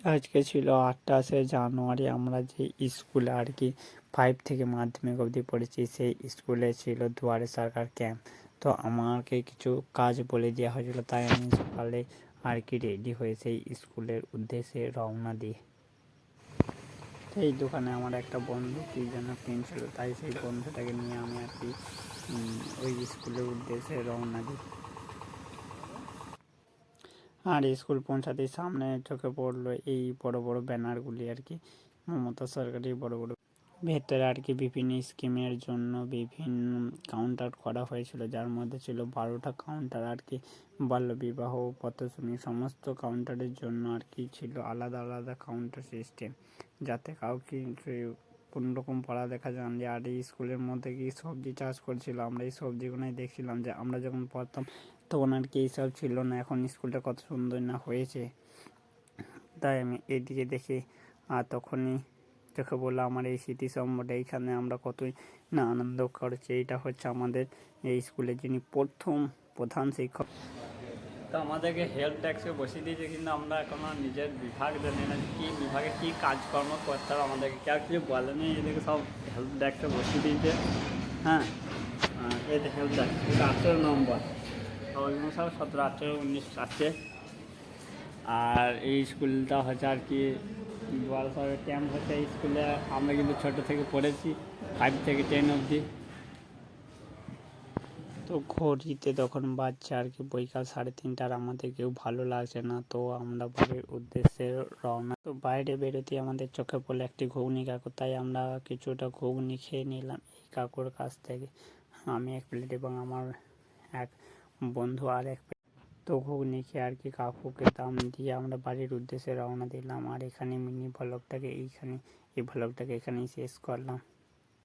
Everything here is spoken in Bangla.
আজকে ছিল 28শে জানুয়ারি। আমরা যে স্কুলে আর কি 5 থেকে মাধ্যমিক অবধি পড়েছি, সেই স্কুলে ছিল দুয়ারে সরকার ক্যাম্প। তো আমাকে কিছু কাজ বলে দেওয়া হয়েছিল, তাই আমি সকালে আর কি রেডি হয়ে সেই স্কুলের উদ্দেশ্যে রওনা দিই। সেই দোকানে আমার একটা বন্ধু কি যেন কিনছিল, তাই সেই বন্ধুটাকে নিয়ে আমি আর কি ওই স্কুলের উদ্দেশ্যে রওনা দিই। আর স্কুল পৌঁছাতেই সামনে চোখে পড়লো এই বড় বড় ব্যানারগুলি আর কি, মমতা সরকারের বড় বড়। ভেতরে আর কি বিভিন্ন স্কিমের জন্য বিভিন্ন কাউন্টার করা হয়েছিল, যার মধ্যে ছিল 12টা কাউন্টার আর কি। বাল্যবিবাহ, পথশ্রী, সমস্ত কাউন্টারের জন্য আর কি ছিল আলাদা আলাদা কাউন্টার সিস্টেম, যাতে কাউকে কোনো রকম পড়া দেখা যান যে। আর এই স্কুলের মধ্যে কি সবজি চাষ করছিল, আমরা এই সবজিগুলোই দেখছিলাম যে আমরা যখন পড়তাম তখন আর কি এইসব ছিল না। এখন স্কুলটা কত সুন্দর না হয়েছে, তাই আমি এদিকে দেখি আর তখনই চোখে বললো আমার এই স্মৃতিস্তম্ভটা, এইখানে আমরা কতই না আনন্দ করেছি। এইটা হচ্ছে আমাদের এই স্কুলের যিনি প্রথম প্রধান শিক্ষক। তো আমাদেরকে হেল্প ডেস্কে বসিয়ে দিয়েছে, কিন্তু আমরা এখনো নিজের বিভাগ জানি না কী বিভাগে কী কাজকর্ম করতে হবে। আমাদেরকে কেউ কিছু বলেনি, এদিকে সব হেল্প ডেস্কে বসিয়ে দিয়েছে। হ্যাঁ, এই হেল্প ডেস্ক 18 নম্বর, সব 17, 18, 19 আছে। আর এই স্কুলটা হচ্ছে আর কি দুয়ারে সরকার ক্যাম্প হচ্ছে। এই স্কুলে আমরা কিন্তু ছোটো থেকে পড়েছি, 5 থেকে 10 অবধি। তো ঘড়িতে তখন বাচ্চা আর কি বৈকাল 3:30, আর আমাদের কেউ ভালো লাগছে না, তো আমরা বাড়ির উদ্দেশ্যে রওনা। তো বাইরে বেরোতে আমাদের চোখে পড়লো একটি ঘুগনি কাকু, তাই আমরা কিছুটা ঘুগনি খেয়ে নিলাম এই কাকুর কাছ থেকে। আমি 1 প্লেট এবং আমার এক বন্ধু আর 1 প্লেট। তো ঘুগনি খেয়ে আর কি কাকুকে দাম দিয়ে আমরা বাড়ির উদ্দেশ্যে রওনা দিলাম। আর এখানে এই ভ্লগটাকে এখানেই শেষ করলাম।